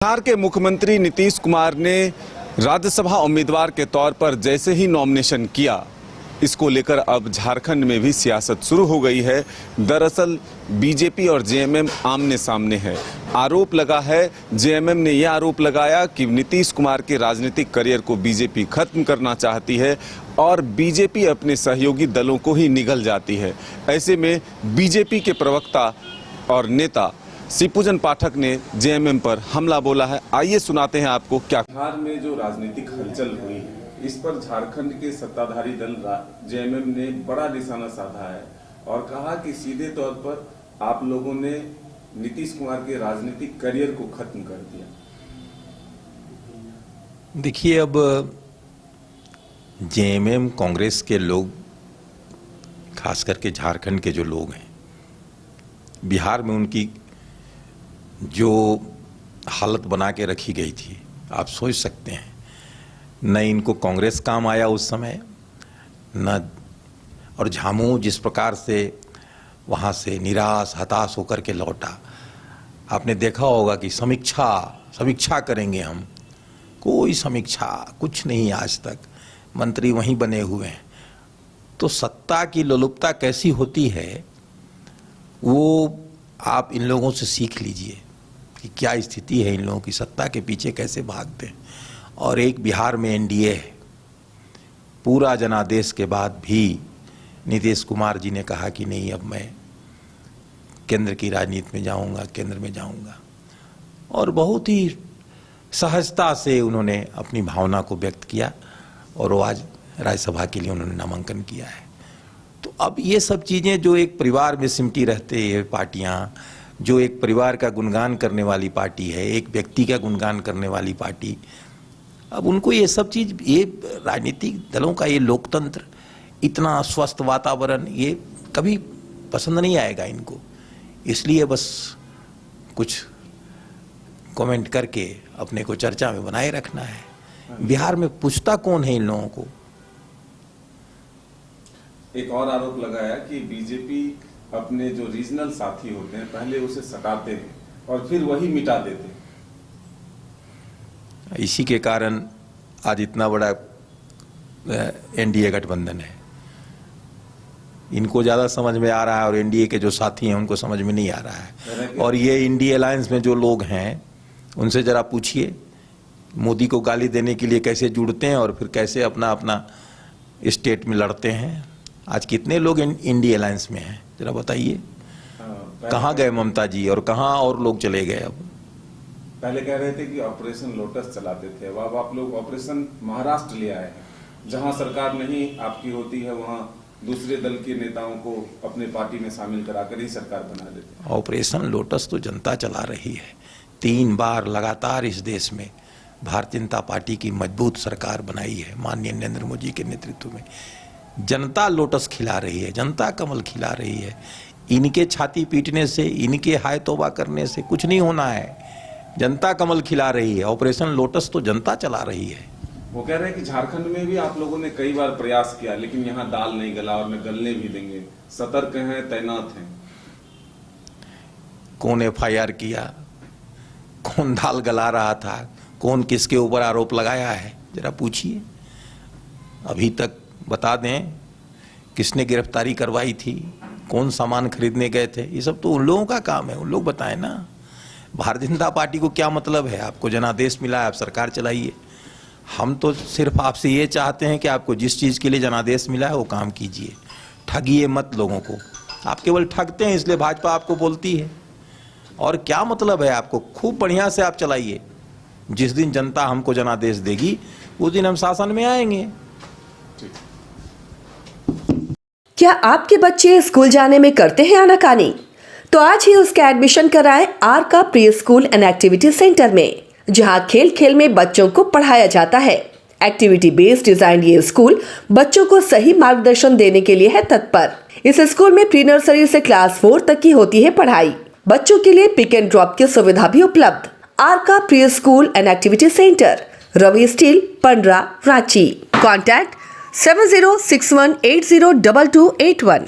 बिहार के मुख्यमंत्री नीतीश कुमार ने राज्यसभा उम्मीदवार के तौर पर जैसे ही नॉमिनेशन किया, इसको लेकर अब झारखंड में भी सियासत शुरू हो गई है। दरअसल बीजेपी और जेएमएम आमने सामने है। आरोप लगा है, जेएमएम ने यह आरोप लगाया कि नीतीश कुमार के राजनीतिक करियर को बीजेपी खत्म करना चाहती है और बीजेपी अपने सहयोगी दलों को ही निगल जाती है। ऐसे में बीजेपी के प्रवक्ता और नेता शिवपूजन पाठक ने जेएमएम पर हमला बोला है। आइए सुनाते हैं आपको क्या। बिहार में जो राजनीतिक हलचल हुई है, इस पर झारखंड के सत्ताधारी दल जेएमएम ने बड़ा निशाना साधा है और कहा कि सीधे तौर पर आप लोगों ने नीतीश कुमार के राजनीतिक करियर को खत्म कर दिया। देखिए, अब जेएमएम कांग्रेस के लोग, खास करके झारखंड के जो लोग हैं, बिहार में उनकी जो हालत बना के रखी गई थी, आप सोच सकते हैं। न इनको कांग्रेस काम आया उस समय, न और झामू जिस प्रकार से वहाँ से निराश हताश होकर के लौटा। आपने देखा होगा कि समीक्षा करेंगे हम, कोई समीक्षा कुछ नहीं आज तक, मंत्री वहीं बने हुए हैं। तो सत्ता की लोलुपता कैसी होती है वो आप इन लोगों से सीख लीजिए कि क्या स्थिति है इन लोगों की, सत्ता के पीछे कैसे भागते हैं। और एक बिहार में एनडीए है। पूरा जनादेश के बाद भी नीतीश कुमार जी ने कहा कि नहीं, अब मैं केंद्र की राजनीति में जाऊंगा, केंद्र में जाऊंगा। और बहुत ही सहजता से उन्होंने अपनी भावना को व्यक्त किया और वो आज राज्यसभा के लिए उन्होंने नामांकन किया है। तो अब ये सब चीज़ें जो एक परिवार में सिमटी रहते हैं पार्टियाँ, जो एक परिवार का गुणगान करने वाली पार्टी है, एक व्यक्ति का गुणगान करने वाली पार्टी, अब उनको ये सब चीज़, ये राजनीतिक दलों का ये लोकतंत्र, इतना स्वस्थ वातावरण, ये कभी पसंद नहीं आएगा इनको। इसलिए बस कुछ कमेंट करके अपने को चर्चा में बनाए रखना है। बिहार में पूछता कौन है इन लोगों को। एक और आरोप लगाया कि बीजेपी अपने जो रीजनल साथी होते हैं पहले उसे सटाते हैं और फिर वही मिटा देते हैं। इसी के कारण आज इतना बड़ा एनडीए गठबंधन है। इनको ज़्यादा समझ में आ रहा है और एनडीए के जो साथी हैं उनको समझ में नहीं आ रहा है। और ये इंडिया अलायंस में जो लोग हैं उनसे ज़रा पूछिए, मोदी को गाली देने के लिए कैसे जुड़ते हैं और फिर कैसे अपना अपना स्टेट में लड़ते हैं। आज कितने लोग इंडिया अलायंस में हैं, जरा बताइए। कहाँ गए ममता जी और कहाँ और लोग चले गए। अब पहले कह रहे थे कि ऑपरेशन लोटस चलाते थे, अब आप लोग ऑपरेशन महाराष्ट्र ले आए हैं। जहां सरकार नहीं आपकी होती है वहां दूसरे दल के नेताओं को अपने पार्टी में शामिल कराकर ही सरकार बना देते हैं। ऑपरेशन लोटस तो जनता चला रही है। 3 बार लगातार इस देश में भारतीय जनता पार्टी की मजबूत सरकार बनाई है माननीय नरेंद्र मोदी के नेतृत्व में। जनता लोटस खिला रही है, जनता कमल खिला रही है। इनके छाती पीटने से, इनके हाय तौबा करने से कुछ नहीं होना है। जनता कमल खिला रही है। ऑपरेशन लोटस तो जनता चला रही है। वो कह रहे हैं कि झारखंड में भी आप लोगों ने कई बार प्रयास किया लेकिन यहाँ दाल नहीं गला और न गलने भी देंगे। सतर्क हैं, तैनात हैं। कौन एफआईआर किया, कौन दाल गला रहा था, कौन किसके ऊपर आरोप लगाया है, जरा पूछिए। अभी तक बता दें किसने गिरफ्तारी करवाई थी, कौन सामान खरीदने गए थे। ये सब तो उन लोगों का काम है, उन लोग बताएं ना। भारतीय जनता पार्टी को क्या मतलब है? आपको जनादेश मिला है, आप सरकार चलाइए। हम तो सिर्फ आपसे ये चाहते हैं कि आपको जिस चीज़ के लिए जनादेश मिला है वो काम कीजिए। ठगिए मत लोगों को। आप केवल ठगते हैं इसलिए भाजपा आपको बोलती है। और क्या मतलब है आपको? खूब बढ़िया से आप चलाइए। जिस दिन जनता हमको जनादेश देगी उस दिन हम शासन में आएंगे। क्या आपके बच्चे स्कूल जाने में करते हैं आनाकानी? तो आज ही उसका एडमिशन कराएं आर का pre school and activity centre में, जहां खेल खेल में बच्चों को पढ़ाया जाता है। एक्टिविटी बेस्ड डिजाइन ये स्कूल बच्चों को सही मार्गदर्शन देने के लिए है तत्पर। इस स्कूल में प्री नर्सरी से क्लास 4 तक की होती है पढ़ाई। बच्चों के लिए पिक एंड ड्रॉप की सुविधा भी उपलब्ध। आर का pre school and activity centre, Ravi steel, Pandra, Ranchi. Contact 7061802281।